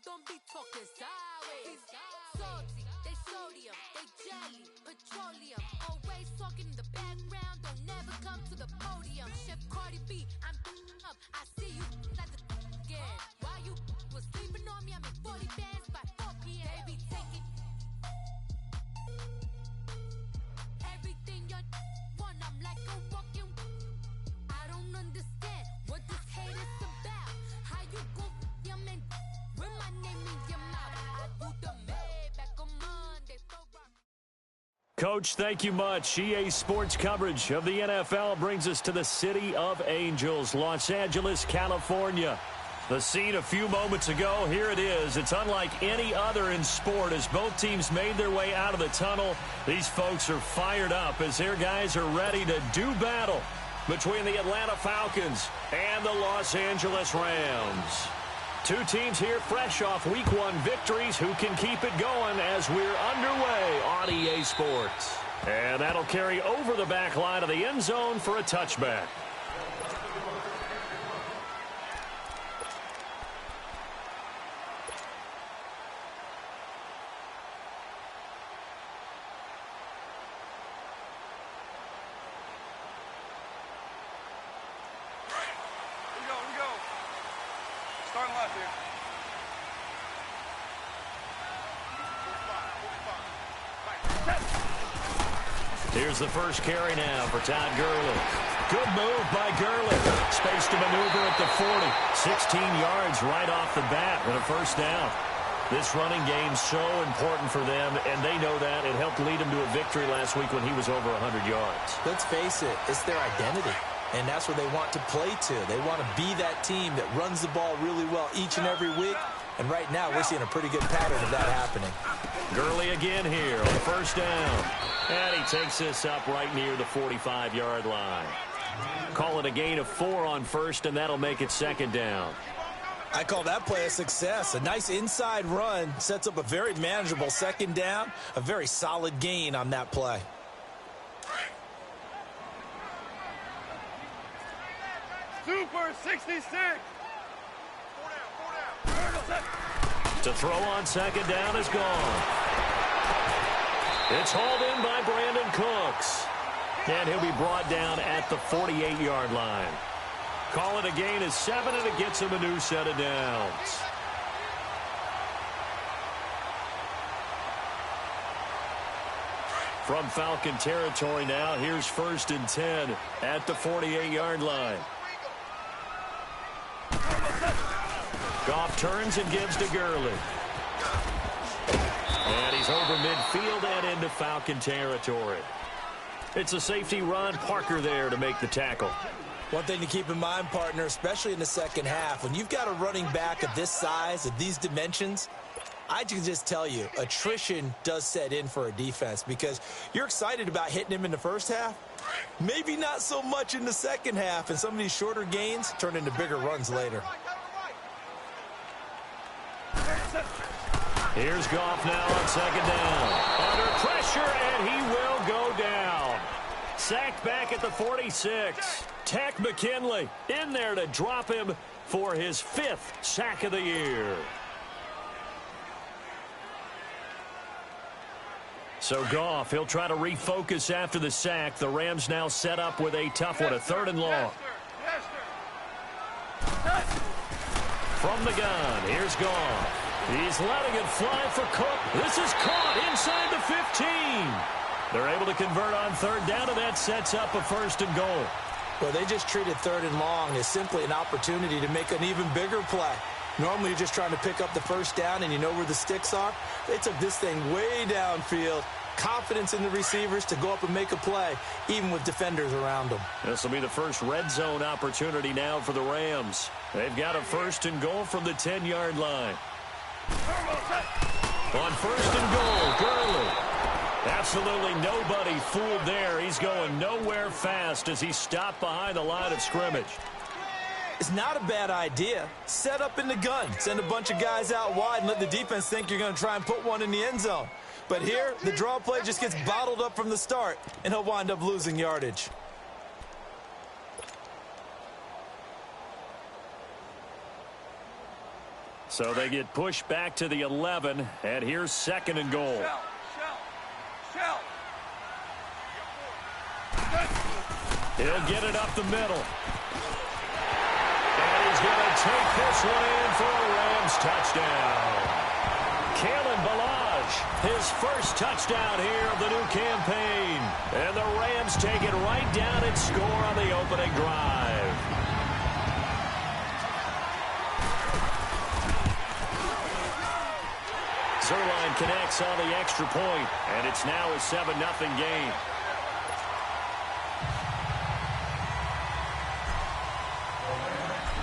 don't be talking sideways. Salty, they sodium, they jelly, petroleum. Always talking in the background, don't never come to the podium. Chef Cardi B, I'm up. I see you at the again. While you was sleeping on me, I made 40 bands by 4 p.m. Baby, take it. Everything you want, I'm like a walking. I don't understand what this hate is about. How you go your man with my name in your mouth? I do the Maybach on Monday. Coach, thank you much. EA Sports coverage of the NFL brings us to the City of Angels, Los Angeles, California. The scene a few moments ago, here it is. It's unlike any other in sport as both teams made their way out of the tunnel. These folks are fired up as their guys are ready to do battle between the Atlanta Falcons and the Los Angeles Rams. Two teams here fresh off Week 1 victories who can keep it going as we're underway on EA Sports. And that'll carry over the back line of the end zone for a touchback. Starting left here. Here's the first carry now for Todd Gurley. Good move by Gurley. Space to maneuver at the 40. 16 yards right off the bat with a first down. This running game's so important for them, and they know that. It helped lead them to a victory last week when he was over 100 yards. Let's face it, it's their identity. And that's what they want to play to. They want to be that team that runs the ball really well each and every week. And right now, we're seeing a pretty good pattern of that happening. Gurley again here on first down. And he takes this up right near the 45-yard line. Call it a gain of 4 on first, and that'll make it second down. I call that play a success. A nice inside run sets up a very manageable second down. A very solid gain on that play. Super 66. To throw on second down is gone. It's hauled in by Brandon Cooks. And he'll be brought down at the 48-yard line. Call it a gain of 7, and it gets him a new set of downs. From Falcon territory now, here's 1st and 10 at the 48-yard line. Goff turns and gives to Gurley. And he's over midfield and into Falcon territory. It's a safety run. Parker there to make the tackle. One thing to keep in mind, partner, especially in the second half, when you've got a running back of this size, of these dimensions, I can just tell you, attrition does set in for a defense because you're excited about hitting him in the first half. Maybe not so much in the second half, and some of these shorter gains turn into bigger runs later. Here's Goff now on second down. Under pressure, and he will go down. Sacked back at the 46. Tech McKinley in there to drop him for his 5th sack of the year. So Goff, he'll try to refocus after the sack. The Rams now set up with a tough one, a 3rd and long. From the gun, here's Goff. He's letting it fly for Cook. This is caught inside the 15. They're able to convert on 3rd down, and that sets up a 1st and goal. Well, they just treated 3rd and long as simply an opportunity to make an even bigger play. Normally, you're just trying to pick up the 1st down, and you know where the sticks are. They took this thing way downfield. Confidence in the receivers to go up and make a play, even with defenders around them. This will be the first red zone opportunity now for the Rams. They've got a 1st and goal from the 10-yard line. On 1st and goal, Gurley. Absolutely nobody fooled there. He's going nowhere fast as he stopped behind the line of scrimmage. It's not a bad idea. Set up in the gun. Send a bunch of guys out wide and let the defense think you're going to try and put one in the end zone. But here, the draw play just gets bottled up from the start, and he'll wind up losing yardage. So they get pushed back to the 11, and here's 2nd and goal. Shell. He'll get it up the middle. And he's going to take this one in for a Rams touchdown. Kalen Ballage, his first touchdown here of the new campaign. And the Rams take it right down and score on the opening drive. Zerline connects on the extra point, and it's now a 7-0 game.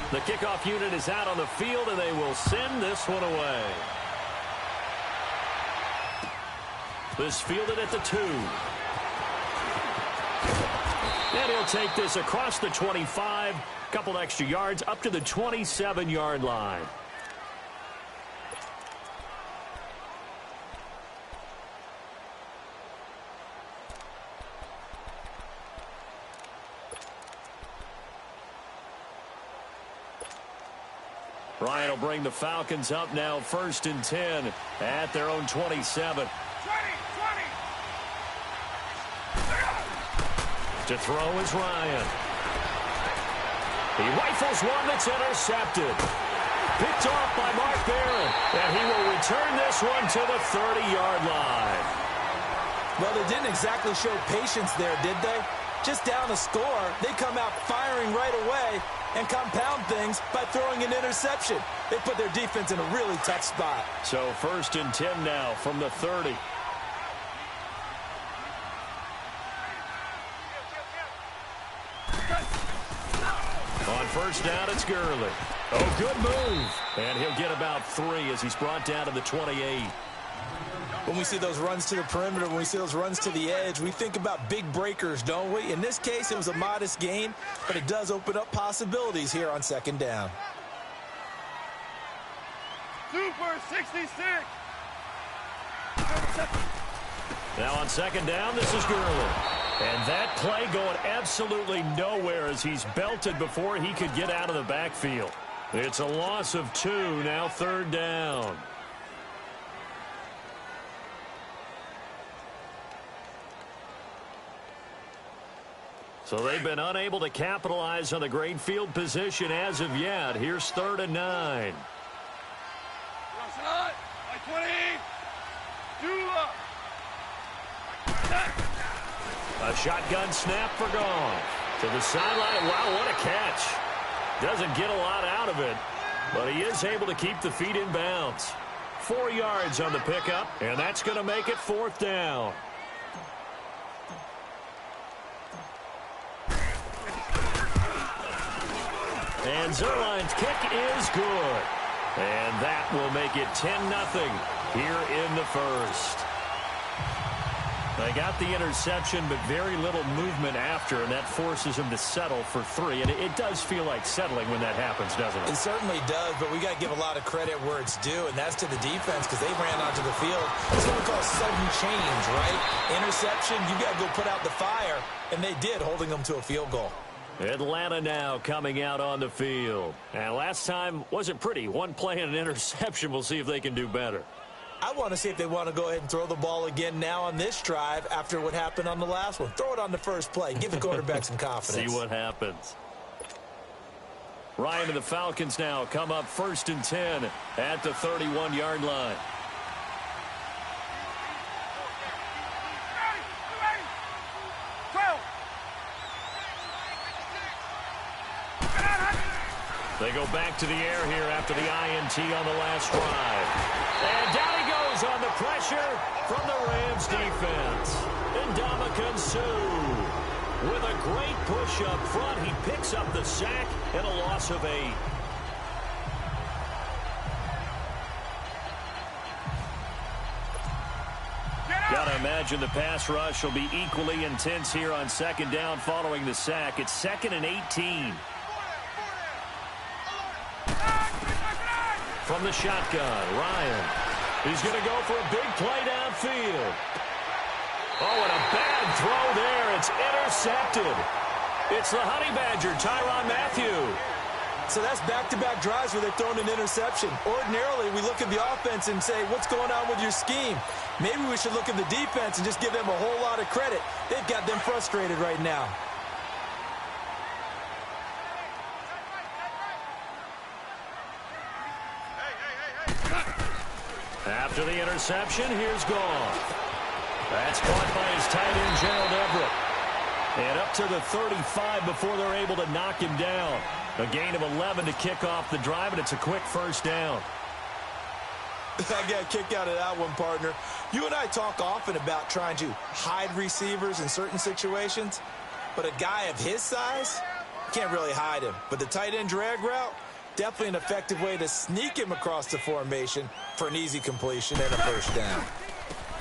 The kickoff unit is out on the field, and they will send this one away. This fielded at the 2. And he'll take this across the 25, couple extra yards, up to the 27-yard line. Ryan will bring the Falcons up now 1st and 10 at their own 27. 20. To throw is Ryan. He rifles one that's intercepted. Picked off by Mark Barron. And he will return this one to the 30-yard line. Well, they didn't exactly show patience there, did they? Just down a score, they come out firing right away and compound things by throwing an interception. They put their defense in a really tough spot. So 1st and 10 now from the 30. On 1st down, it's Gurley. Oh, good move. And he'll get about 3 as he's brought down to the 28. When we see those runs to the perimeter, when we see those runs to the edge, we think about big breakers, don't we? In this case, it was a modest gain, but it does open up possibilities here on 2nd down. Super 66. Now on 2nd down, this is Gurley. And that play going absolutely nowhere as he's belted before he could get out of the backfield. It's a loss of 2, now 3rd down. So they've been unable to capitalize on the great field position as of yet. Here's 3rd and 9. Like 20. A shotgun snap for Goff. To the sideline. Wow, what a catch. Doesn't get a lot out of it, but he is able to keep the feet in bounds. 4 yards on the pickup, and that's going to make it 4th down. And Zerline's kick is good. And that will make it 10-0 here in the 1st. They got the interception, but very little movement after, and that forces them to settle for 3. And it does feel like settling when that happens, doesn't it? It certainly does, but we got to give a lot of credit where it's due, and that's to the defense because they ran onto the field. It's what we call sudden change, right? Interception, you got to go put out the fire, and they did, holding them to a field goal. Atlanta now coming out on the field. And last time wasn't pretty. One play and an interception. We'll see if they can do better. I want to see if they want to go ahead and throw the ball again now on this drive after what happened on the last one. Throw it on the first play. Give the quarterback some confidence. See what happens. Ryan and the Falcons now come up 1st and 10 at the 31-yard line. They go back to the air here after the INT on the last drive. And down he goes on the pressure from the Rams defense. Ndamukong Suh with a great push up front. He picks up the sack and a loss of 8. Got to imagine the pass rush will be equally intense here on 2nd down following the sack. It's 2nd and 18. From the shotgun, Ryan. He's going to go for a big play downfield. Oh, and a bad throw there. It's intercepted. It's the Honey Badger, Tyrann Mathieu. So that's back-to-back drives where they've thrown an interception. Ordinarily, we look at the offense and say, what's going on with your scheme? Maybe we should look at the defense and just give them a whole lot of credit. They've got them frustrated right now. After the interception, here's Goff. That's caught by his tight end, Gerald Everett. And up to the 35 before they're able to knock him down. A gain of 11 to kick off the drive, and it's a quick first down. I got a kick out of that one, partner. You and I talk often about trying to hide receivers in certain situations, but a guy of his size, can't really hide him. But the tight end drag route, definitely an effective way to sneak him across the formation for an easy completion and a first down.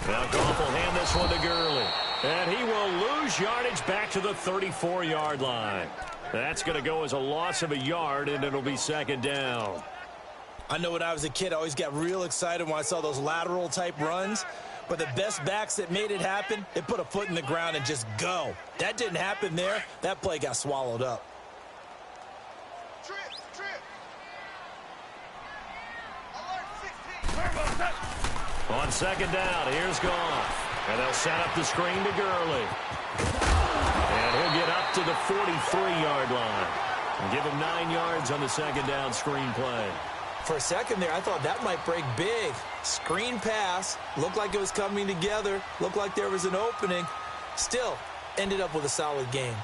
Now Goff will hand this one to Gurley. And he will lose yardage back to the 34-yard line. That's going to go as a loss of a yard, and it'll be second down. I know when I was a kid, I always got real excited when I saw those lateral-type runs. But the best backs that made it happen, they put a foot in the ground and just go. That didn't happen there. That play got swallowed up. Trip. Alert 16. On second down, here's Goff. And they'll set up the screen to Gurley. And he'll get up to the 43-yard line. And give him 9 yards on the second down screen play. For a second there, I thought that might break big. Screen pass. Looked like it was coming together. Looked like there was an opening. Still, ended up with a solid game.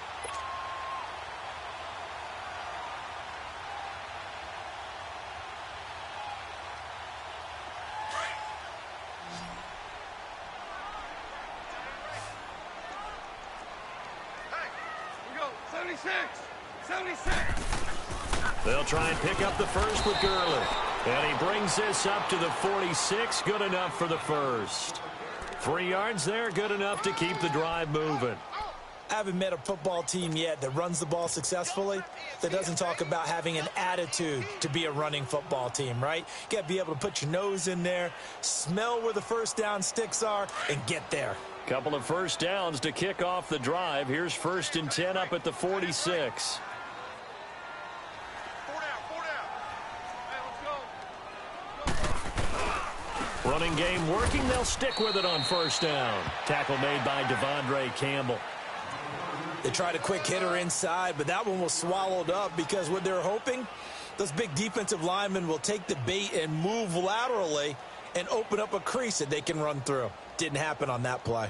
Hey, 76. They'll try and pick up the first with Gurley. And he brings this up to the 46. Good enough for the first. 3 yards there, good enough to keep the drive moving. I haven't met a football team yet that runs the ball successfully that doesn't talk about having an attitude to be a running football team, right? You got to be able to put your nose in there, smell where the first down sticks are, and get there. Couple of first downs to kick off the drive. Here's 1st and 10 up at the 46. Running game working. They'll stick with it on first down. Tackle made by Devondre Campbell. They tried a quick hitter inside, but that one was swallowed up because what they're hoping, those big defensive linemen will take the bait and move laterally and open up a crease that they can run through. Didn't happen on that play.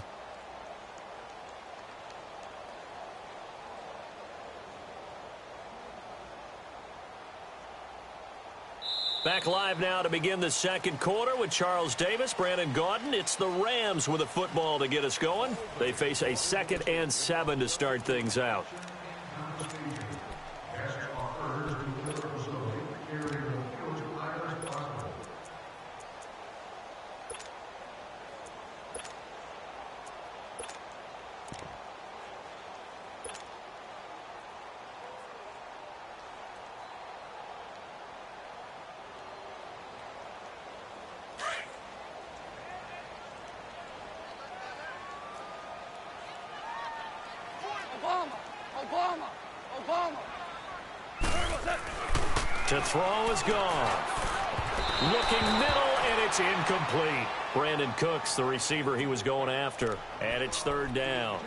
Back live now to begin the second quarter with Charles Davis, Brandon Gaudin. It's the Rams with a football to get us going. They face a 2nd and 7 to start things out. Obama. To throw is Goff. Looking middle, and it's incomplete. Brandon Cooks, the receiver he was going after. And it's 3rd down.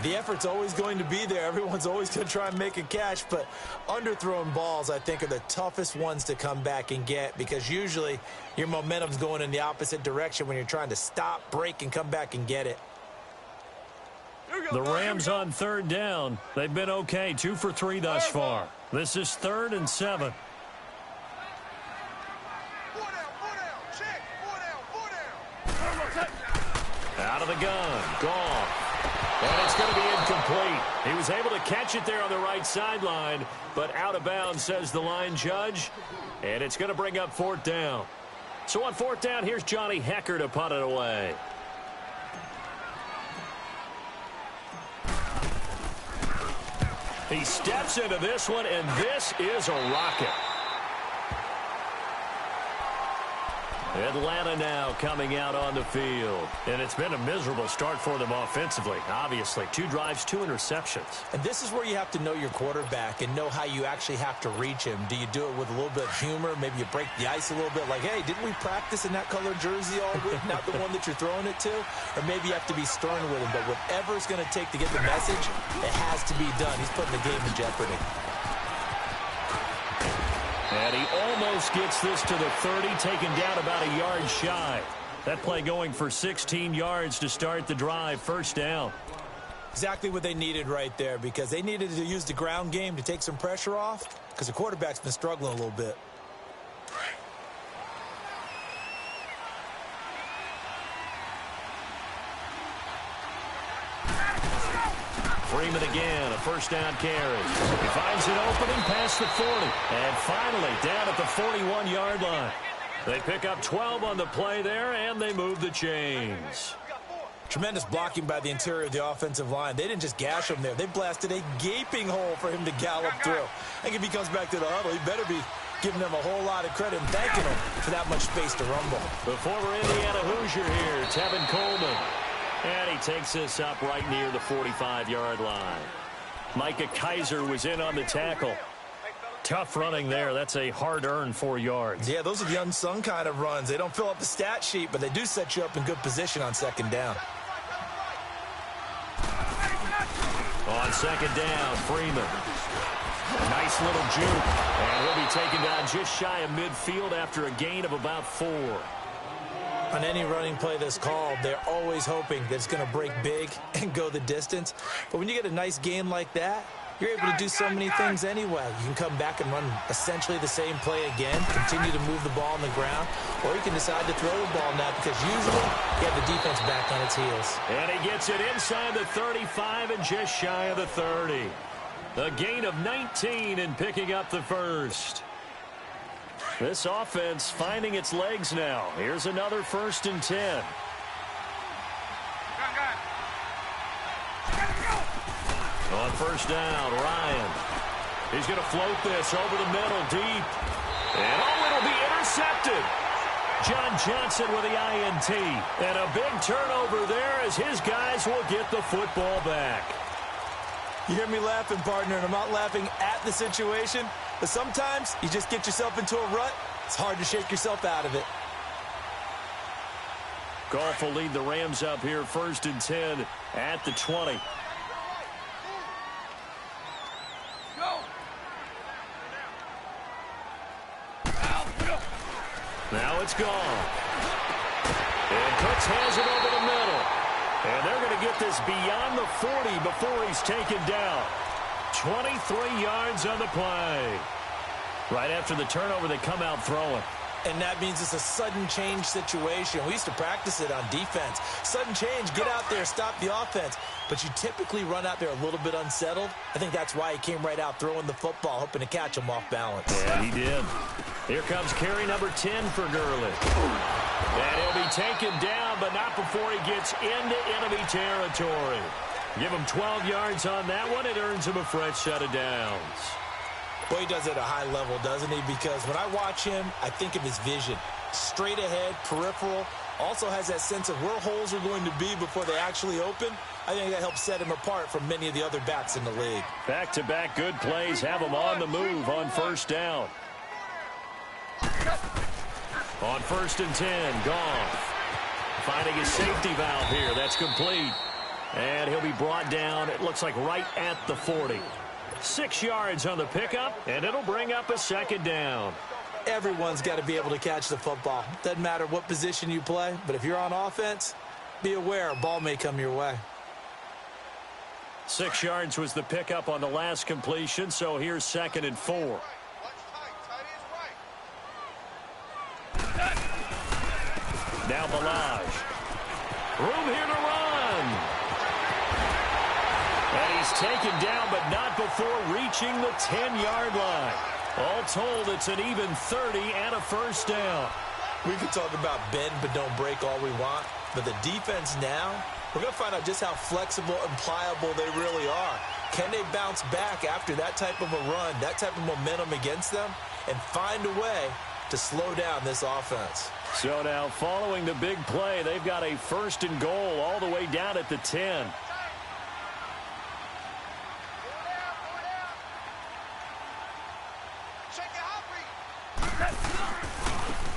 The effort's always going to be there. Everyone's always going to try and make a catch, but underthrown balls, I think, are the toughest ones to come back and get because usually your momentum's going in the opposite direction when you're trying to stop, break, and come back and get it. The Rams on 3rd down. They've been okay, 2 for 3 thus far. This is 3rd and 7. Out of the gun, Goff. And it's going to be incomplete. He was able to catch it there on the right sideline, but out of bounds, says the line judge. And it's going to bring up 4th down. So on 4th down, here's Johnny Hecker to punt it away. He steps into this one, and this is a rocket. Atlanta now coming out on the field. And it's been a miserable start for them offensively. Obviously, 2 drives, 2 interceptions. And this is where you have to know your quarterback and know how you actually have to reach him. Do you do it with a little bit of humor? Maybe you break the ice a little bit like, hey, didn't we practice in that color jersey all week? Not the one that you're throwing it to? Or maybe you have to be stern with him. But whatever it's going to take to get the message, it has to be done. He's putting the game in jeopardy. And he almost gets this to the 30, taken down about a yard shy. That play going for 16 yards to start the drive, first down. Exactly what they needed right there, because they needed to use the ground game to take some pressure off, because the quarterback's been struggling a little bit. Freeman again, a first down carry. He finds an opening past the 40. And finally, down at the 41-yard line. They pick up 12 on the play there, and they move the chains. Tremendous blocking by the interior of the offensive line. They didn't just gash him there. They blasted a gaping hole for him to gallop through. I think if he comes back to the huddle, he better be giving them a whole lot of credit and thanking them for that much space to rumble. The former Indiana Hoosier here, Tevin Coleman. And he takes this up right near the 45-yard line. Micah Kaiser was in on the tackle. Tough running there. That's a hard-earned 4 yards. Yeah, those are the unsung kind of runs. They don't fill up the stat sheet, but they do set you up in good position on second down. On second down, Freeman. Nice little juke. And he'll be taken down just shy of midfield after a gain of about 4. On any running play that's called, they're always hoping that it's going to break big and go the distance. But when you get a nice gain like that, you're able to do so many things anyway. You can come back and run essentially the same play again, continue to move the ball on the ground, or you can decide to throw the ball now because usually you have the defense back on its heels. And he gets it inside the 35 and just shy of the 30. The gain of 19 and picking up the first. This offense finding its legs now. Here's another 1st and 10. On first down, Ryan. He's going to float this over the middle, deep. And it'll be intercepted. John Johnson with the INT. And a big turnover there as his guys will get the football back. You hear me laughing, partner, and I'm not laughing at the situation. But sometimes you just get yourself into a rut. It's hard to shake yourself out of it. Goff will lead the Rams up here, 1st and 10 at the 20. Now it's gone. And Cooks has it over the middle. And they're going to get this beyond the 40 before he's taken down. 23 yards on the play. Right after the turnover, they come out throwing. And that means it's a sudden change situation. We used to practice it on defense. Sudden change, get out there, stop the offense. But you typically run out there a little bit unsettled. I think that's why he came right out throwing the football, hoping to catch him off balance. Yeah, he did. Here comes carry number 10 for Gurley. And he'll be taken down, but not before he gets into enemy territory. Give him 12 yards on that one. It earns him a fresh set of downs. Boy, he does it at a high level, doesn't he? Because when I watch him, I think of his vision. Straight ahead, peripheral. Also has that sense of where holes are going to be before they actually open. I think that helps set him apart from many of the other backs in the league. Back-to-back good plays have him on the move on first down. On 1st and 10, Goff finding his safety valve here. That's complete. And he'll be brought down, it looks like right at the 40. 6 yards on the pickup, and it'll bring up a 2nd down. Everyone's got to be able to catch the football. Doesn't matter what position you play, but if you're on offense, be aware a ball may come your way. 6 yards was the pickup on the last completion, so here's 2nd and 4. Now Balaj. Room here to run. And he's taken down, but not before reaching the 10-yard line. All told, it's an even 30 and a first down. We can talk about bend but don't break all we want, but the defense now, we're going to find out just how flexible and pliable they really are. Can they bounce back after that type of a run, that type of momentum against them, and find a way to slow down this offense. So now following the big play, they've got a 1st and goal all the way down at the 10.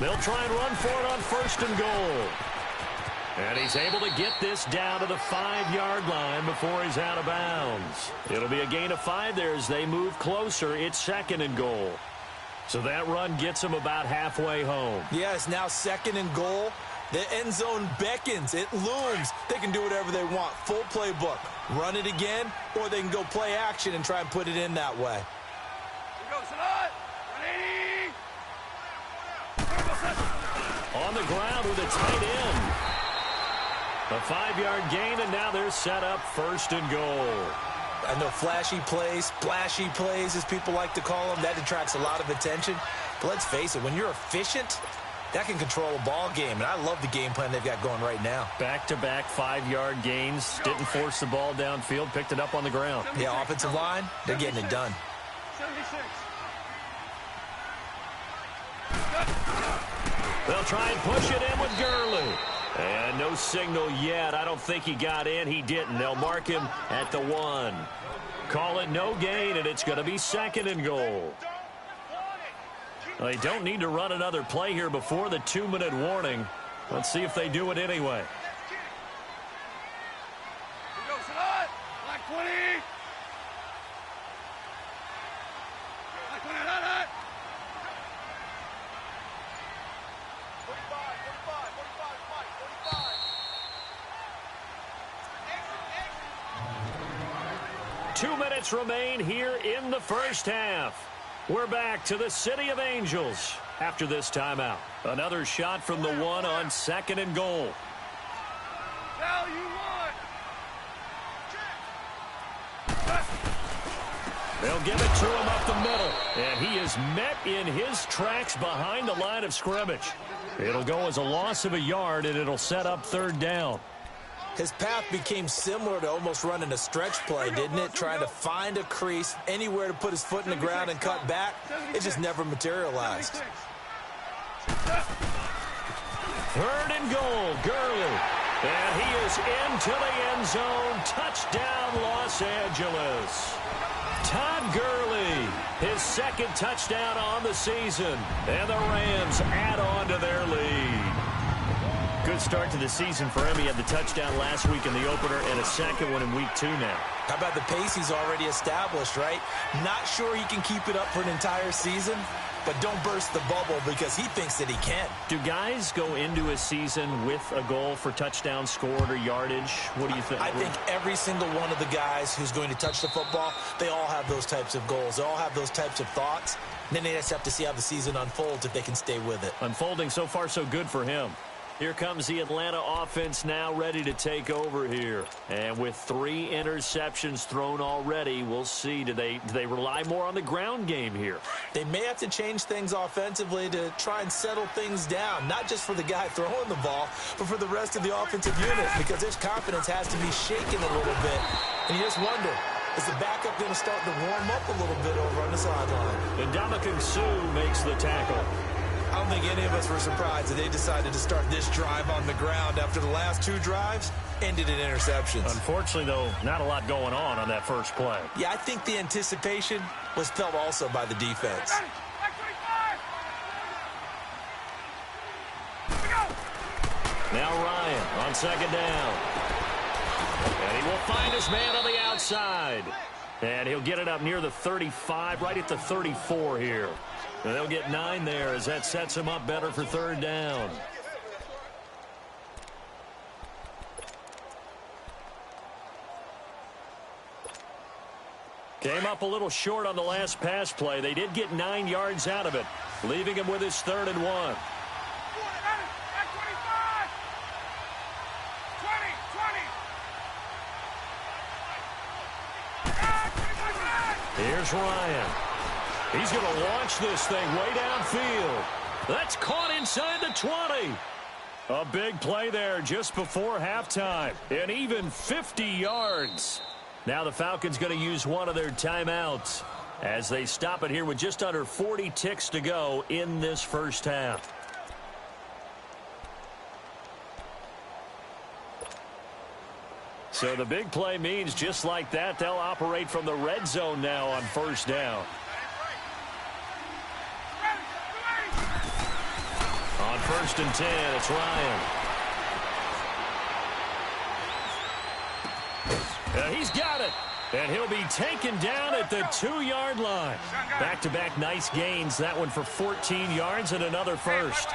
They'll try and run for it on 1st and goal. And he's able to get this down to the 5-yard line before he's out of bounds. It'll be a gain of 5 there as they move closer. It's 2nd and goal. So that run gets them about halfway home. Yeah, it's now 2nd and goal. The end zone beckons. It looms. They can do whatever they want. Full playbook. Run it again, or they can go play action and try and put it in that way. On the ground with a tight end. A 5-yard gain, and now they're set up 1st and goal. I know flashy plays, splashy plays, as people like to call them, that attracts a lot of attention. But let's face it, when you're efficient, that can control a ball game. And I love the game plan they've got going right now. Back-to-back 5-yard gains. Didn't force the ball downfield. Picked it up on the ground. Yeah, offensive line, they're getting it done. 76. They'll try and push it in with Gurley. And no signal yet. I don't think he got in. He didn't. They'll mark him at the 1. Call it no gain, and it's going to be 2nd and goal. They don't need to run another play here before the 2-minute warning. Let's see if they do it anyway. Black 20. Black 20, that. 2 minutes remain here in the first half. We're back to the City of Angels after this timeout. Another shot from the 1 on 2nd and goal. Now you want. They'll give it to him up the middle. And he is met in his tracks behind the line of scrimmage. It'll go as a loss of a yard, and it'll set up 3rd down. His path became similar to almost running a stretch play, didn't it? Trying to find a crease, anywhere to put his foot in the ground and cut back. It just never materialized. 3rd and goal, Gurley. And he is into the end zone. Touchdown, Los Angeles. Todd Gurley, his 2nd touchdown on the season. And the Rams add on to their lead. Good start to the season for him. He had the touchdown last week in the opener and a 2nd one in week 2 now. How about the pace he's already established, right? Not sure he can keep it up for an entire season, but don't burst the bubble because he thinks that he can. Do guys go into a season with a goal for touchdown scored or yardage? What do you think? I think every single one of the guys who's going to touch the football, they all have those types of goals. They all have those types of thoughts. And then they just have to see how the season unfolds if they can stay with it. Unfolding so far so good for him. Here comes the Atlanta offense now ready to take over here. And with 3 interceptions thrown already, we'll see. Do they rely more on the ground game here? They may have to change things offensively to try and settle things down. Not just for the guy throwing the ball, but for the rest of the offensive unit. Because his confidence has to be shaken a little bit. And you just wonder, is the backup going to start to warm up a little bit over on the sideline? And Ndamukong Suh makes the tackle. I don't think any of us were surprised that they decided to start this drive on the ground after the last 2 drives ended in interceptions. Unfortunately, though, not a lot going on that first play. Yeah, I think the anticipation was felt also by the defense. Now Ryan on 2nd down. And he will find his man on the outside. And he'll get it up near the 35, right at the 34 here. And they'll get 9 there as that sets him up better for 3rd down. Came up a little short on the last pass play. They did get 9 yards out of it, leaving him with his 3rd and 1. Here's Ryan. He's going to launch this thing way downfield. That's caught inside the 20. A big play there just before halftime. And even 50 yards. Now the Falcons going to use one of their timeouts. as they stop it here with just under 40 ticks to go in this first half. So the big play means just like that, they'll operate from the red zone now on first down. On 1st and 10, it's Ryan. He's got it. And he'll be taken down at the 2-yard line. Back-to-back nice gains. That one for 14 yards and another first.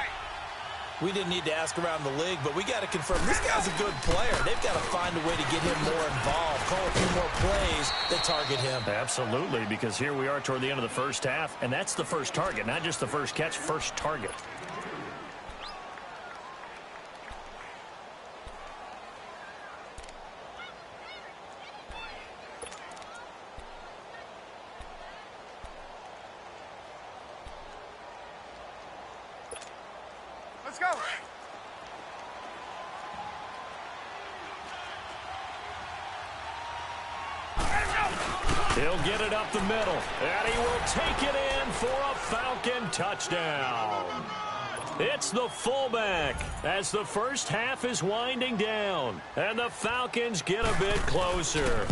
We didn't need to ask around the league, but we got to confirm this guy's a good player. They've got to find a way to get him more involved, call a few more plays that target him. Absolutely, because here we are toward the end of the first half, and that's the first target, not just the first catch, first target. Let's go. He'll get it up the middle, and he will take it in for a Falcon touchdown. It's the fullback as the first half is winding down, and the Falcons get a bit closer.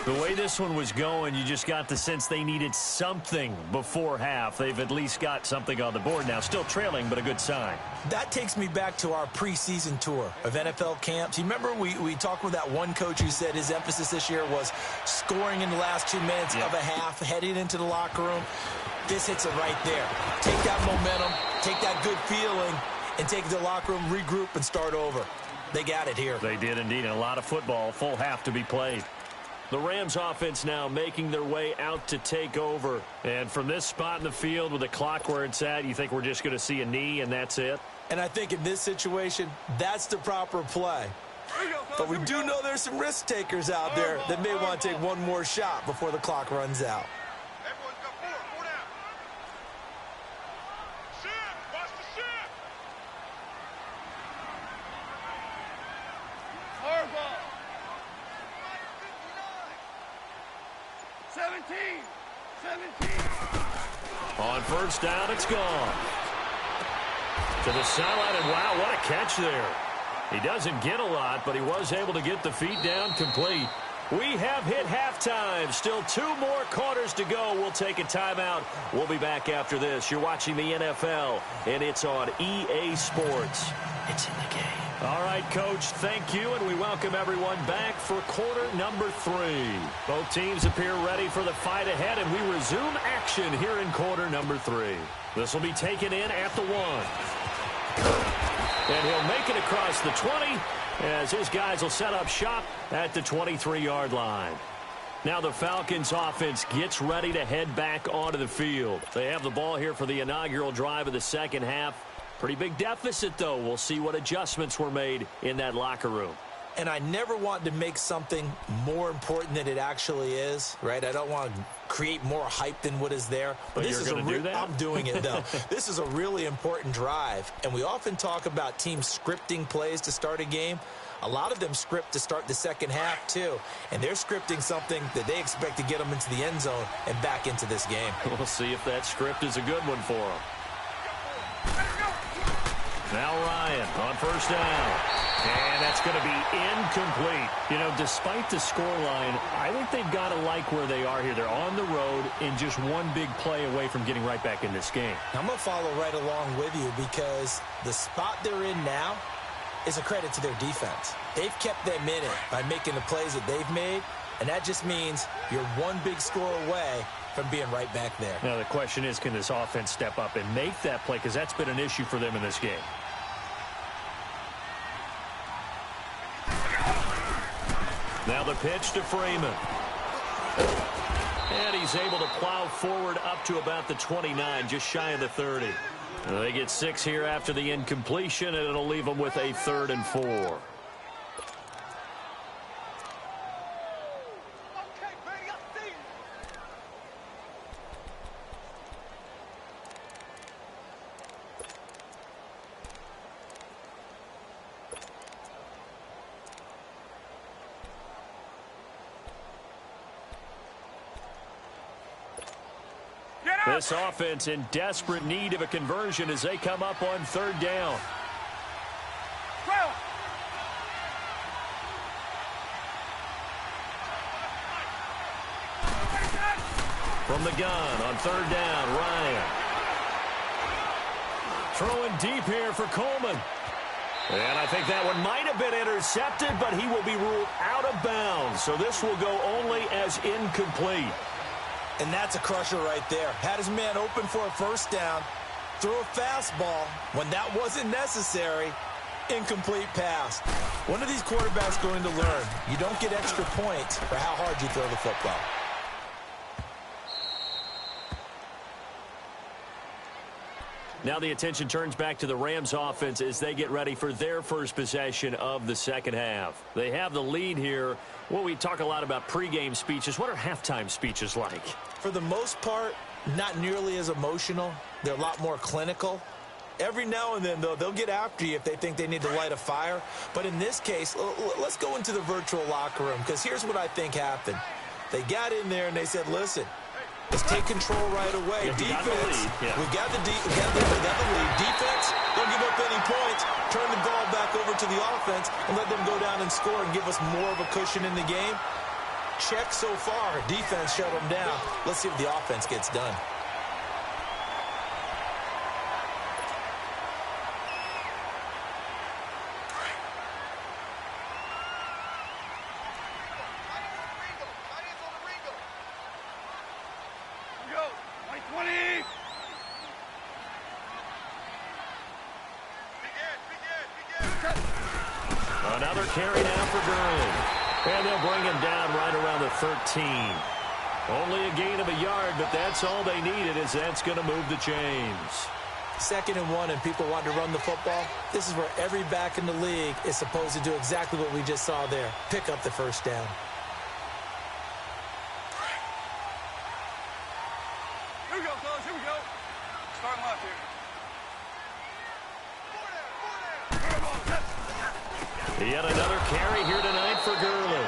The way this one was going, you just got the sense they needed something before half. They've at least got something on the board now. Still trailing, but a good sign. That takes me back to our preseason tour of NFL camps. You remember we talked with that one coach who said his emphasis this year was scoring in the last 2 minutes of a half, heading into the locker room. This hits it right there. Take that momentum, take that good feeling, and take it to the locker room, regroup, and start over. They got it here. They did indeed, and a lot of football, full half to be played. The Rams offense now making their way out to take over. And from this spot in the field with the clock where it's at, you think we're just going to see a knee and that's it? And I think in this situation, that's the proper play. But we do know there's some risk takers out there that may want to take one more shot before the clock runs out. Everyone's got four down. Shift, watch the shift. Hard ball. 17. On first down, it's gone. To the sideline, and wow, what a catch there. He doesn't get a lot, but he was able to get the feet down complete. We have hit halftime. Still 2 more quarters to go. We'll take a timeout. We'll be back after this. You're watching the NFL, and it's on EA Sports. It's in the game. All right, Coach, thank you, and we welcome everyone back for quarter number 3. Both teams appear ready for the fight ahead, and we resume action here in quarter number 3. This will be taken in at the 1. And he'll make it across the 20 as his guys will set up shop at the 23-yard line. Now the Falcons offense gets ready to head back onto the field. They have the ball here for the inaugural drive of the second half. Pretty big deficit, though. We'll see what adjustments were made in that locker room. And I never want to make something more important than it actually is, right? I don't want to create more hype than what is there. But this is do that? I'm doing it, though. This is a really important drive. And we often talk about teams scripting plays to start a game. A lot of them script to start the second half, too. And they're scripting something that they expect to get them into the end zone and back into this game. We'll see if that script is a good one for them. Now Ryan on first down. And that's going to be incomplete. You know, despite the scoreline, I think they've got to like where they are here. They're on the road and just one big play away from getting right back in this game. I'm going to follow right along with you because the spot they're in now is a credit to their defense. They've kept them in it by making the plays that they've made, and that just means you're one big score away from being right back there. Now the question is, can this offense step up and make that play? Because that's been an issue for them in this game. Now the pitch to Freeman. And he's able to plow forward up to about the 29, just shy of the 30. They get 6 here after the incompletion, and it'll leave them with a 3rd and 4. This offense in desperate need of a conversion as they come up on third down. From the gun on third down, Ryan. Throwing deep here for Coleman. And I think that one might have been intercepted, but he will be ruled out of bounds. So this will go only as incomplete. And that's a crusher right there. Had his man open for a first down, threw a fastball when that wasn't necessary. Incomplete pass. One of these quarterbacks going to learn, you don't get extra points for how hard you throw the football. Now the attention turns back to the Rams offense as they get ready for their first possession of the second half. They have the lead here. Well, we talk a lot about pregame speeches. What are halftime speeches like? For the most part, not nearly as emotional. They're a lot more clinical. Every now and then, though, they'll get after you if they think they need to light a fire. But in this case, let's go into the virtual locker room, because here's what I think happened. They got in there and they said, listen, let's take control right away. Defense, we got the lead. Defense, don't give up any points. Turn the ball back over to the offense and let them go down and score and give us more of a cushion in the game. Check so far. Defense shut them down. Let's see if the offense gets done. Another carry now for Gurley. And they'll bring him down right around the 13. Only a gain of a yard, but that's all they needed, as that's going to move the chains. 2nd and 1, and people want to run the football. This is where every back in the league is supposed to do exactly what we just saw there. Pick up the first down. Here we go, fellas. Here we go. Starting left here. Yet another carry here tonight for Gurley.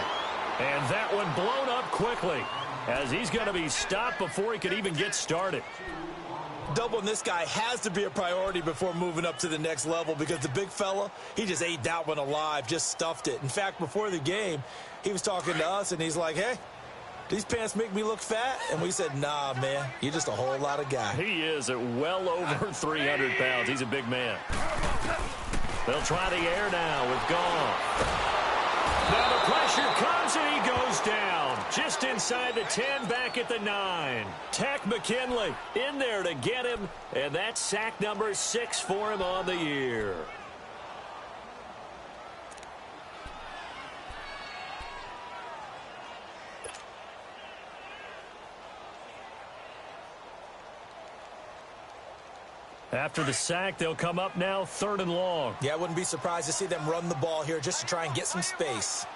And that one blown up quickly, as he's going to be stopped before he could even get started. Doubling this guy has to be a priority before moving up to the next level, because the big fella, he just ate that one alive, just stuffed it. In fact, before the game, he was talking to us, and he's like, hey, these pants make me look fat? And we said, nah, man, you're just a whole lot of guy. He is at well over 300 pounds. He's a big man. They'll try the air now with Goff. Now the pressure comes and he goes down. Just inside the 10, back at the 9. Tech McKinley in there to get him, and that's sack number 6 for him on the year. After the sack, they'll come up now 3rd and long. Yeah, I wouldn't be surprised to see them run the ball here just to try and get some space.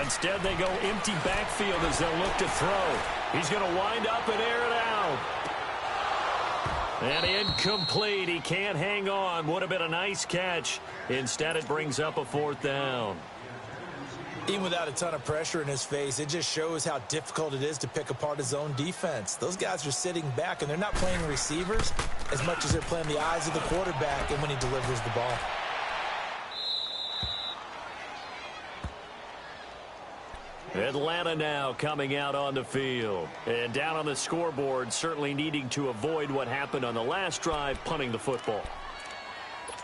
Instead, they go empty backfield as they'll look to throw. He's going to wind up and air it out. And incomplete. He can't hang on. Would have been a nice catch. Instead, it brings up a 4th down. Even without a ton of pressure in his face, it just shows how difficult it is to pick apart his own defense. Those guys are sitting back, and they're not playing receivers as much as they're playing the eyes of the quarterback and when he delivers the ball. Atlanta now coming out on the field. And down on the scoreboard, certainly needing to avoid what happened on the last drive, punting the football.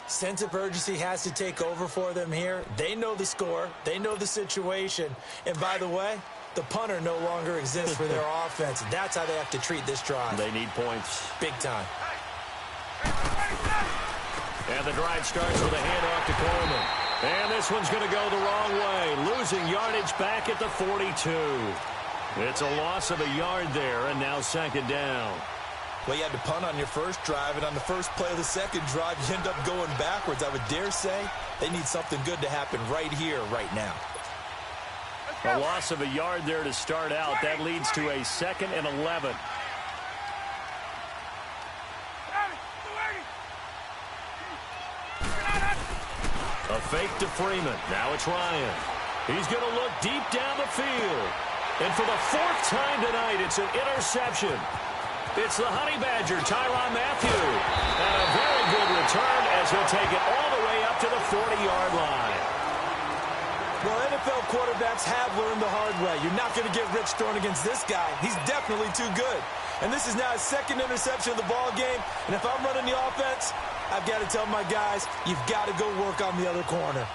Sense of urgency has to take over for them here. They know the score. They know the situation. And by the way, the punter no longer exists for their offense. That's how they have to treat this drive. They need points. Big time. And the drive starts with a handoff to Coleman. And this one's going to go the wrong way. Losing yardage back at the 42. It's a loss of a yard there, and now 2nd down. Well, you had to punt on your first drive, and on the first play of the second drive, you end up going backwards. I would dare say they need something good to happen right here, right now. A loss of a yard there to start out. That leads to a 2nd and 11. A fake to Freeman. Now it's Ryan. He's going to look deep down the field. And for the fourth time tonight, it's an interception. It's the Honey Badger, Tyrann Mathieu. And a very good return as he'll take it all the way up to the 40-yard line. Well, NFL quarterbacks have learned the hard way. You're not going to get rich throwing against this guy. He's definitely too good. And this is now his second interception of the ball game. And if I'm running the offense, I've got to tell my guys, you've got to go work on the other corner.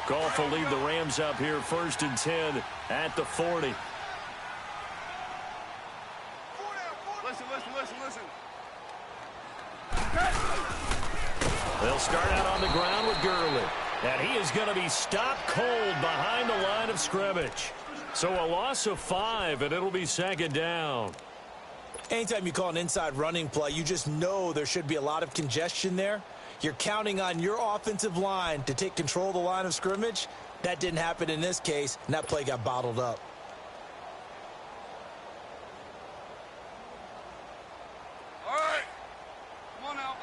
Goff will lead the Rams up here 1st and 10 at the 40. Listen. They'll start out on the ground with Gurley. And he is going to be stopped cold behind the line of scrimmage. So a loss of 5, and it'll be 2nd down. Anytime you call an inside running play, you just know there should be a lot of congestion there. You're counting on your offensive line to take control of the line of scrimmage. That didn't happen in this case, and that play got bottled up. All right. Come on now.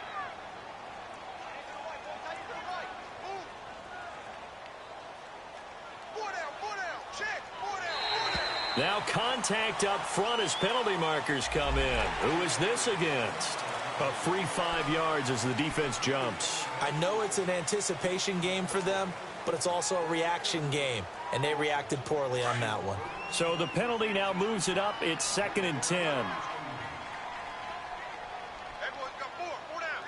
Now contact up front as penalty markers come in. Who is this against? A free 5 yards as the defense jumps. I know it's an anticipation game for them, but it's also a reaction game, and they reacted poorly on that one. So the penalty now moves it up. It's 2nd and 10. Everyone's got four down.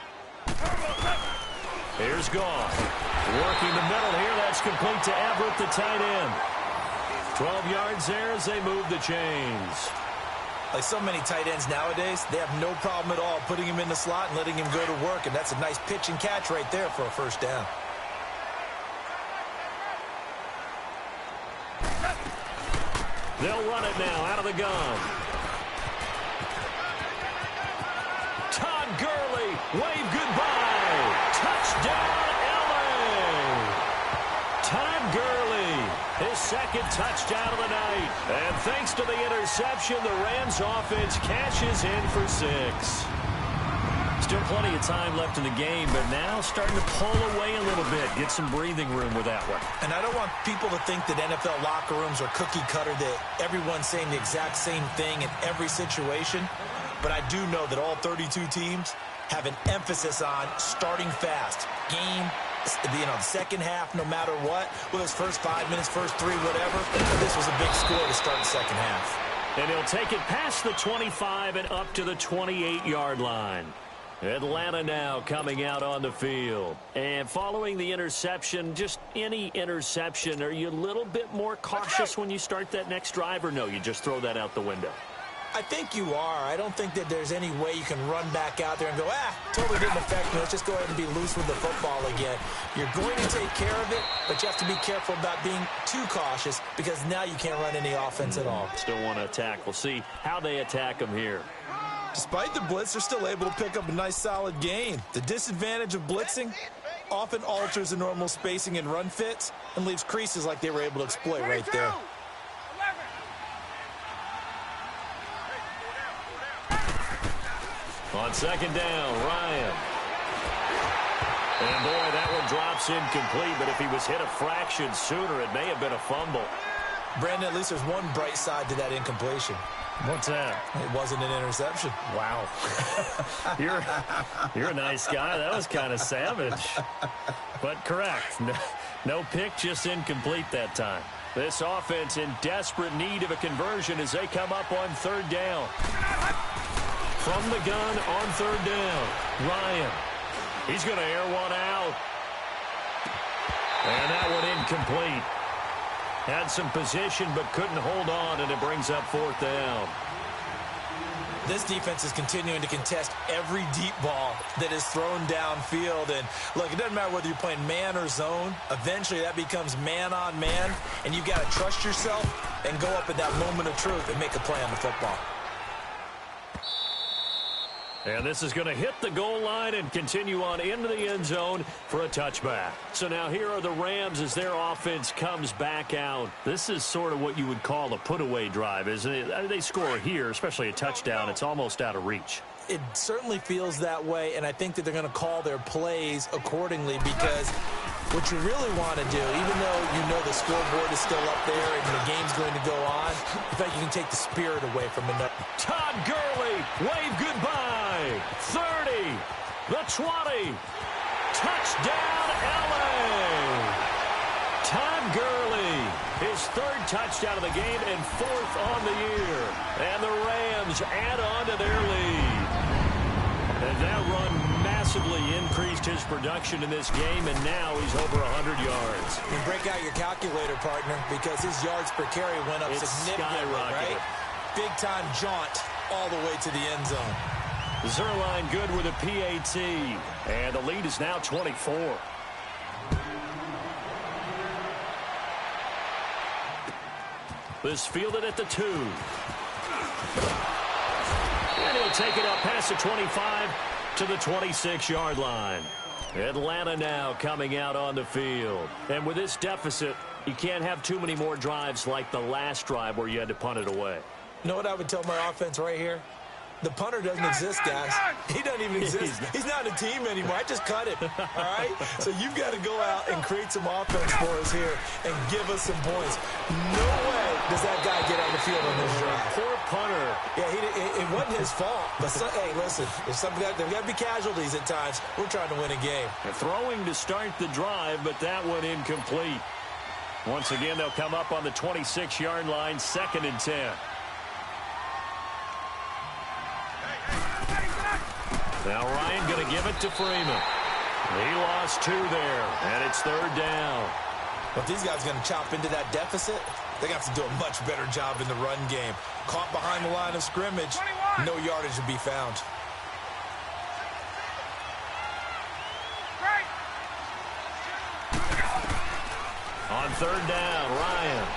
Here's Goff. Working the middle here. That's complete to Everett, the tight end. 12 yards there as they move the chains. Like so many tight ends nowadays, they have no problem at all putting him in the slot and letting him go to work, and that's a nice pitch and catch right there for a 1st down. They'll run it now out of the gun. Todd Gurley, wave goodbye. Touchdown, LA. Todd Gurley, his 2nd touchdown of the night. And thanks to the interception, the Rams offense cashes in for 6. Still plenty of time left in the game, but now starting to pull away a little bit. Get some breathing room with that one. And I don't want people to think that NFL locker rooms are cookie cutter, that everyone's saying the exact same thing in every situation. But I do know that all 32 teams have an emphasis on starting fast. Game, the second half, no matter what, whether it's first 5 minutes, first 3, whatever. This was a big score to start the second half. And he'll take it past the 25 and up to the 28-yard line. Atlanta now coming out on the field. And following the interception, just any interception, are you a little bit more cautious when you start that next drive, or no, you just throw that out the window? I think you are. I don't think that there's any way you can run back out there and go, totally didn't affect me. Let's just go ahead and be loose with the football again. You're going to take care of it, but you have to be careful about being too cautious because now you can't run any offense at all. Still want to attack. We'll see how they attack them here. Despite the blitz, they're still able to pick up a nice, solid gain. The disadvantage of blitzing often alters the normal spacing and run fits and leaves creases like they were able to exploit right there. On 2nd down, Ryan. And boy, that one drops incomplete, but if he was hit a fraction sooner, it may have been a fumble. Brandon, at least there's one bright side to that incompletion. What's that? It wasn't an interception. Wow. You're a nice guy. That was kind of savage. But correct. No pick, just incomplete that time. This offense in desperate need of a conversion as they come up on 3rd down. From the gun on 3rd down, Ryan. He's going to air one out. And that one incomplete. Had some position but couldn't hold on, and it brings up 4th down. This defense is continuing to contest every deep ball that is thrown downfield. And look, it doesn't matter whether you're playing man or zone. Eventually that becomes man on man, and you've got to trust yourself and go up at that moment of truth and make a play on the football. And this is going to hit the goal line and continue on into the end zone for a touchback. So now here are the Rams as their offense comes back out. This is sort of what you would call a put-away drive, isn't it? They score here, especially a touchdown. It's almost out of reach. It certainly feels that way, and I think that they're going to call their plays accordingly because What you really want to do, even though you know the scoreboard is still up there and the game's going to go on, I think you can take the spirit away from it. Todd Gurley, wave goodbye. 30, the 20. Touchdown, L.A. Todd Gurley, his third touchdown of the game and fourth on the year. And the Rams add on to their lead. And that run massively increased his production in this game, and now he's over 100 yards. And break out your calculator, partner, because his yards per carry went up significantly, right? Big-time jaunt all the way to the end zone. Zerline good with a PAT, and the lead is now 24. This fielded at the 2. And he'll take it up past the 25 to the 26-yard line. Atlanta now coming out on the field. And with this deficit, you can't have too many more drives like the last drive where you had to punt it away. You know what I would tell my offense right here? The punter doesn't exist, guys. He doesn't even exist. He's not a team anymore. I just cut him, all right? So you've got to go out and create some offense for us here and give us some points. No way does that guy get on the field on this drive. Poor punter. Yeah, it wasn't his fault. But, hey, listen, there's got to be casualties at times. We're trying to win a game. Throwing to start the drive, but that one incomplete. Once again, they'll come up on the 26-yard line, 2nd and 10. Now Ryan going to give it to Freeman. He lost 2 there, and it's 3rd down. Well, if these guys are going to chop into that deficit, they're going to have to do a much better job in the run game. Caught behind the line of scrimmage, no yardage to be found. On 3rd down, Ryan.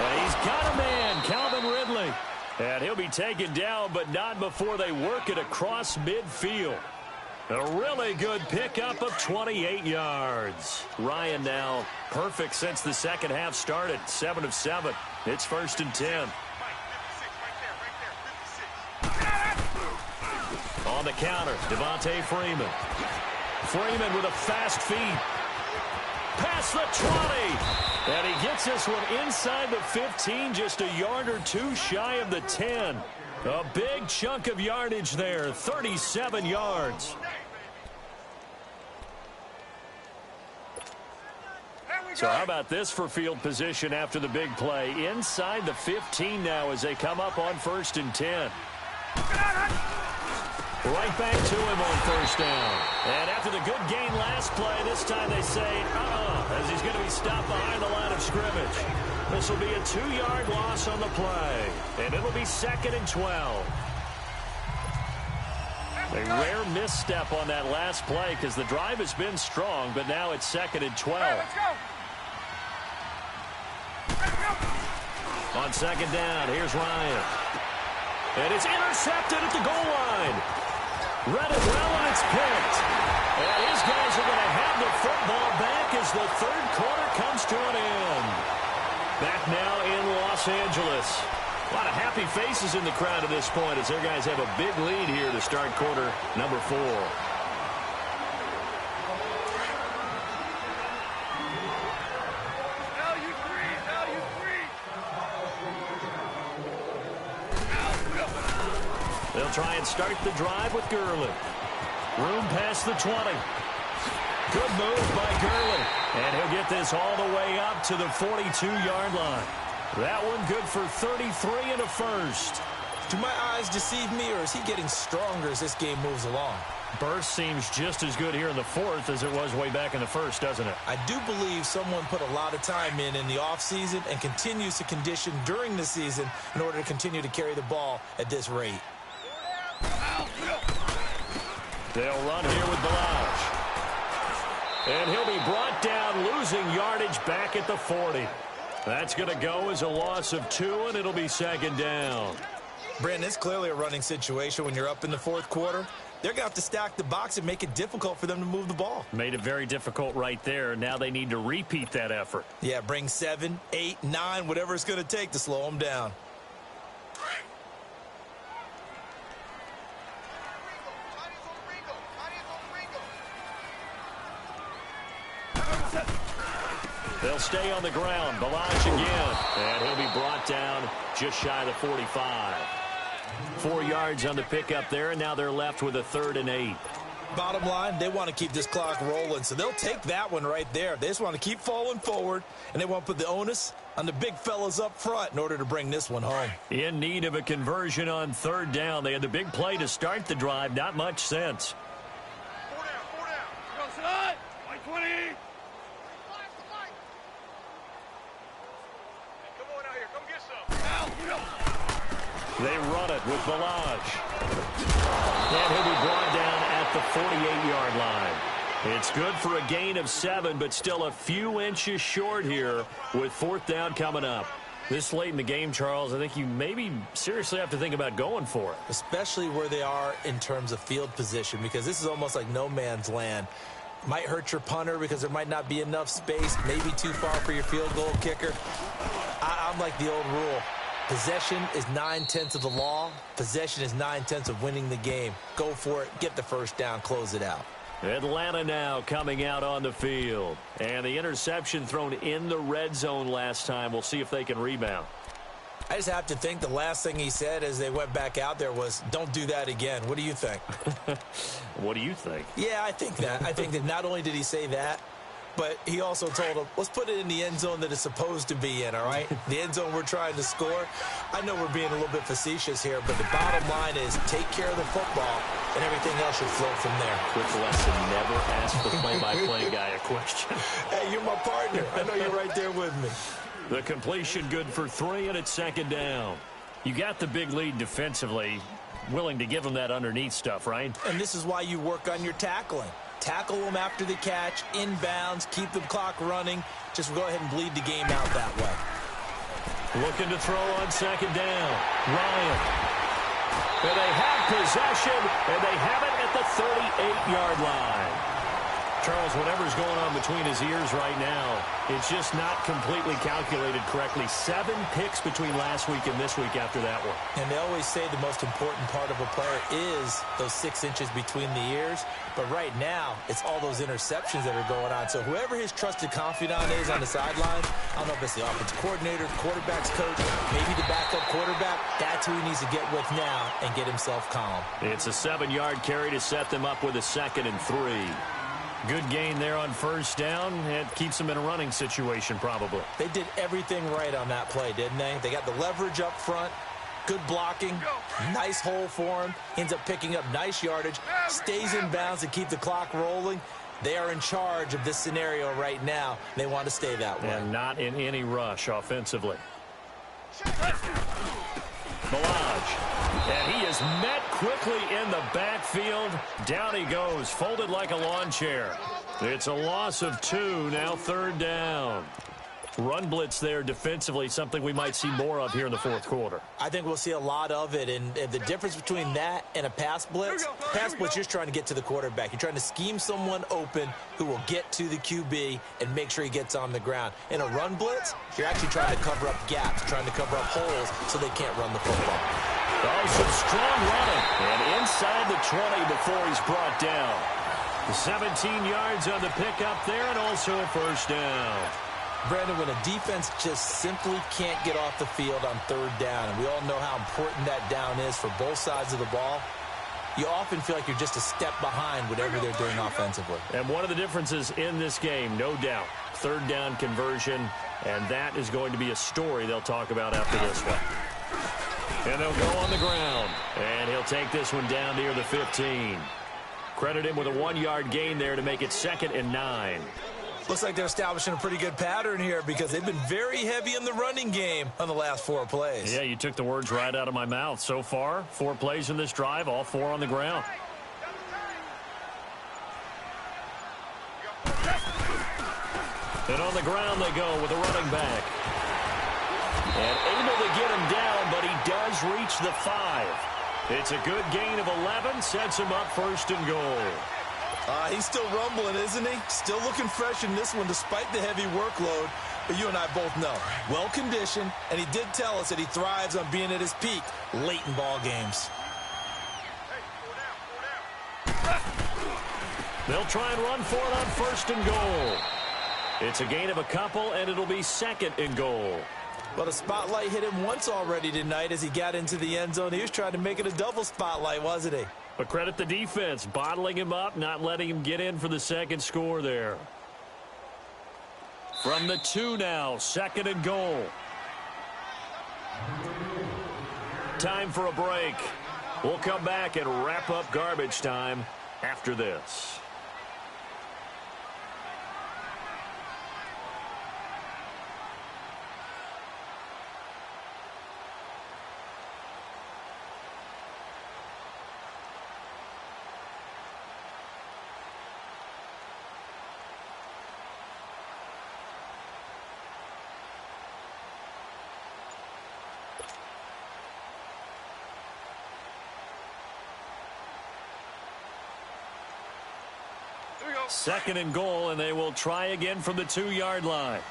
And he's got a man, Calvin Ridley. And he'll be taken down, but not before they work it across midfield. A really good pickup of 28 yards. Ryan now perfect since the second half started. 7 of 7. It's 1st and 10. On the counter, Devontae Freeman. Freeman with a fast feed. Past the 20. And he gets this one inside the 15, just a yard or 2 shy of the 10. A big chunk of yardage there, 37 yards. So how about this for field position after the big play? Inside the 15 now as they come up on 1st and 10. Right back to him on 1st down. And after the good gain last play, this time they say, as he's going to be stopped behind the line of scrimmage. This will be a 2-yard loss on the play. And it'll be 2nd and 12. A rare misstep on that last play because the drive has been strong, but now it's 2nd and 12. Hey, let's go. On 2nd down, here's Ryan. And it's intercepted at the goal line. Read it well, and it's picked. And these guys are going to have the football back as the 3rd quarter comes to an end. Back now in Los Angeles. A lot of happy faces in the crowd at this point as their guys have a big lead here to start quarter number 4. They'll try and start the drive with Gurley. Room past the 20. Good move by Gurley. And he'll get this all the way up to the 42-yard line. That one good for 33 and a first. Do my eyes deceive me, or is he getting stronger as this game moves along? Burst seems just as good here in the 4th as it was way back in the 1st, doesn't it? I do believe someone put a lot of time in the offseason and continues to condition during the season in order to continue to carry the ball at this rate. They'll run here with Balaj. And he'll be brought down, losing yardage back at the 40. That's going to go as a loss of 2, and it'll be 2nd down. Brandon, it's clearly a running situation when you're up in the 4th quarter. They're going to have to stack the box and make it difficult for them to move the ball. Made it very difficult right there. Now they need to repeat that effort. Yeah, bring 7, 8, 9, whatever it's going to take to slow them down. They'll stay on the ground. Balaj again. And he'll be brought down just shy of the 45. 4 yards on the pickup there, and now they're left with a 3rd and 8. Bottom line, they want to keep this clock rolling, so they'll take that one right there. They just want to keep falling forward, and they want to put the onus on the big fellas up front in order to bring this one home. In need of a conversion on 3rd down. They had the big play to start the drive. Not much sense. 4 down, 4 down. Go side. White 20. Come on out here. Come get some. They run it with Balaj. And he'll be brought down at the 48-yard line. It's good for a gain of 7, but still a few inches short here with 4th down coming up. This late in the game, Charles, I think you maybe seriously have to think about going for it. Especially where they are in terms of field position, because this is almost like no man's land. Might hurt your punter because there might not be enough space, maybe too far for your field goal kicker. I'm like the old rule. Possession is 9/10 of the law. Possession is 9/10 of winning the game. Go for it. Get the 1st down. Close it out. Atlanta now coming out on the field. And the interception thrown in the red zone last time. We'll see if they can rebound. I just have to think the last thing he said as they went back out there was, don't do that again. What do you think? What do you think? Yeah, I think that. I think that not only did he say that, but he also told him, let's put it in the end zone that it's supposed to be in, all right? The end zone we're trying to score. I know we're being a little bit facetious here, but the bottom line is take care of the football, and everything else should flow from there. Quick lesson, never ask the play-by-play guy a question. Hey, you're my partner. I know you're right there with me. The completion good for 3, and it's 2nd down. You got the big lead defensively, willing to give them that underneath stuff, right? And this is why you work on your tackling. Tackle them after the catch, inbounds, keep the clock running. Just go ahead and bleed the game out that way. Looking to throw on 2nd down. Ryan. And they have possession, and they have it at the 38-yard line. Charles, whatever's going on between his ears right now, it's just not completely calculated correctly. 7 picks between last week and this week after that one. And they always say the most important part of a player is those 6 inches between the ears. But right now, it's all those interceptions that are going on. So whoever his trusted confidant is on the sidelines, I don't know if it's the offensive coordinator, quarterback's coach, maybe the backup quarterback, that's who he needs to get with now and get himself calm. It's a 7-yard carry to set them up with a 2nd and 3. Good gain there on 1st down. It keeps them in a running situation probably. They did everything right on that play, didn't they? They got the leverage up front, good blocking, nice hole for him, ends up picking up nice yardage, stays in bounds to keep the clock rolling. They are in charge of this scenario right now. They want to stay that way. And not in any rush offensively. Balaj. And he is met quickly in the backfield. Down he goes, folded like a lawn chair. It's a loss of 2, now 3rd down. Run blitz there defensively, something we might see more of here in the 4th quarter. I think we'll see a lot of it, and the difference between that and a pass blitz, you're just trying to get to the quarterback. You're trying to scheme someone open who will get to the QB and make sure he gets on the ground. In a run blitz, you're actually trying to cover up gaps, trying to cover up holes so they can't run the football. Oh, some strong running. And inside the 20 before he's brought down. 17 yards on the pickup there, and also a 1st down. Brandon, when a defense just simply can't get off the field on 3rd down, and we all know how important that down is for both sides of the ball, you often feel like you're just a step behind whatever they're doing offensively. And one of the differences in this game, no doubt, 3rd down conversion, and that is going to be a story they'll talk about after this one. And they'll go on the ground, and he'll take this one down near the 15. Credit him with a 1-yard gain there to make it 2nd and 9. Looks like they're establishing a pretty good pattern here because they've been very heavy in the running game on the last 4 plays. Yeah, you took the words right out of my mouth. So far, 4 plays in this drive, all 4 on the ground. And on the ground they go with a running back. And able to get him down, but he does reach the 5. It's a good gain of 11, sets him up 1st and goal. He's still rumbling, isn't he? Still looking fresh in this one despite the heavy workload. But you and I both know, well-conditioned, and he did tell us that he thrives on being at his peak late in ball games. They'll try and run for it on 1st and goal. It's a gain of a couple, and it'll be 2nd and goal. Well, the spotlight hit him once already tonight as he got into the end zone. He was trying to make it a double spotlight, wasn't he? But credit the defense, bottling him up, not letting him get in for the 2nd score there. From the 2 now, 2nd and goal. Time for a break. We'll come back and wrap up garbage time after this. Here we go. 2nd and goal, and they will try again from the 2-yard line.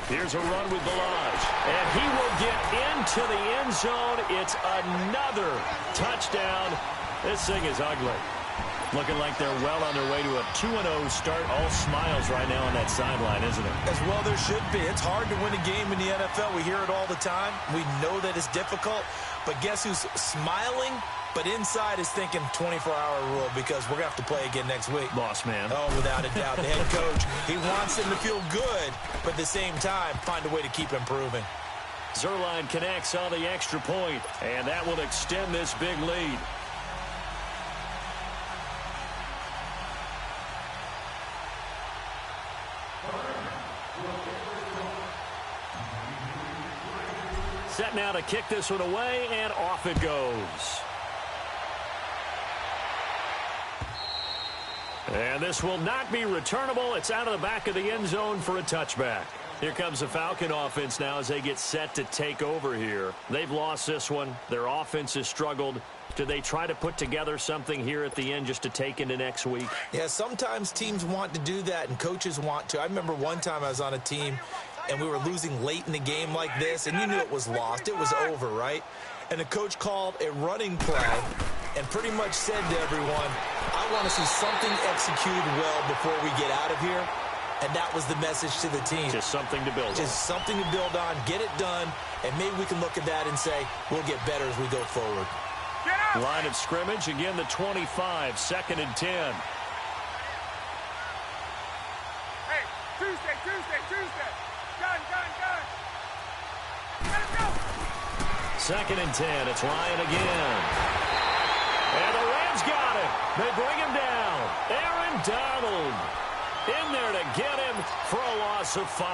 Here's a run with Balaj, and he will get into the end zone. It's another touchdown. This thing is ugly. Looking like they're well on their way to a 2-0 start. All smiles right now on that sideline, isn't it? As well there should be. It's hard to win a game in the NFL. We hear it all the time. We know that it's difficult. But guess who's smiling? But inside is thinking 24-hour rule because we're going to have to play again next week. Boss man. Oh, without a doubt. The head coach, he wants them to feel good, but at the same time, find a way to keep improving. Zerline connects on the extra point, and that will extend this big lead. Set now to kick this one away, and off it goes. And this will not be returnable. It's out of the back of the end zone for a touchback. Here comes the Falcon offense now as they get set to take over here. They've lost this one. Their offense has struggled. Do they try to put together something here at the end just to take into next week? Yeah, sometimes teams want to do that and coaches want to. I remember one time I was on a team and we were losing late in the game like this, and you knew it was lost. It was over, right? And the coach called a running play and pretty much said to everyone, I want to see something executed well before we get out of here. And that was the message to the team. Just something to build on. Just something to build on, get it done, and maybe we can look at that and say, we'll get better as we go forward. Line of scrimmage, again the 25, 2nd and 10. Hey, Tuesday. Gun. Let's go. 2nd and 10. It's Ryan again. And the Rams got him. They bring him down. Aaron Donald in there to get him for a loss of 5.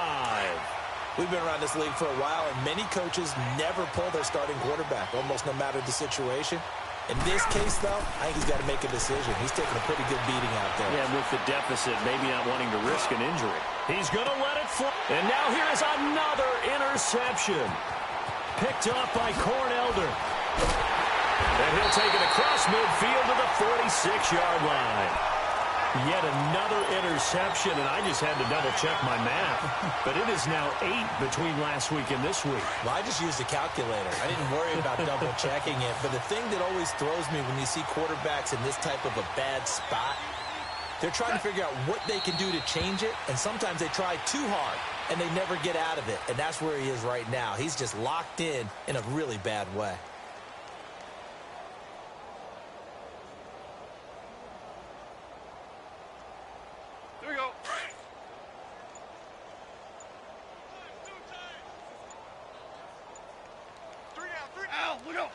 We've been around this league for a while, and many coaches never pull their starting quarterback, almost no matter the situation. In this case, though, I think he's got to make a decision. He's taking a pretty good beating out there. Yeah, with the deficit, maybe not wanting to risk an injury. He's going to let it fly. And now here's another interception. Picked up by Cornelder. And he'll take it across midfield to the 46-yard line. Yet another interception, and I just had to double-check my math. But it is now 8 between last week and this week. Well, I just used a calculator. I didn't worry about double-checking it. But the thing that always throws me when you see quarterbacks in this type of a bad spot, they're trying to figure out what they can do to change it, and sometimes they try too hard, and they never get out of it. And that's where he is right now. He's just locked in a really bad way.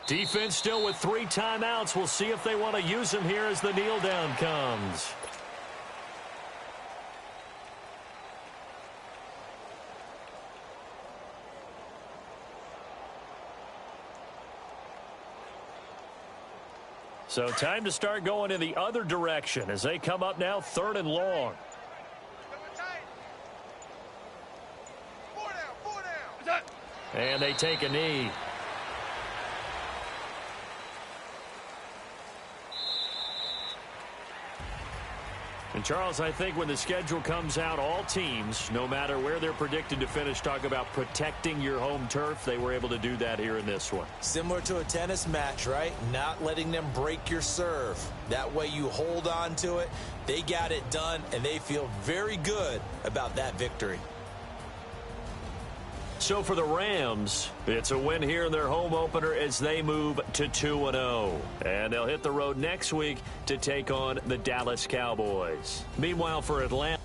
Defense still with 3 timeouts. We'll see if they want to use them here as the kneel down comes. So time to start going in the other direction as they come up now 3rd and long. And they take a knee. And, Charles, I think when the schedule comes out, all teams, no matter where they're predicted to finish, talk about protecting your home turf. They were able to do that here in this one. Similar to a tennis match, right? Not letting them break your serve. That way you hold on to it. They got it done, and they feel very good about that victory. So for the Rams, it's a win here in their home opener as they move to 2-0. And they'll hit the road next week to take on the Dallas Cowboys. Meanwhile, for Atlanta.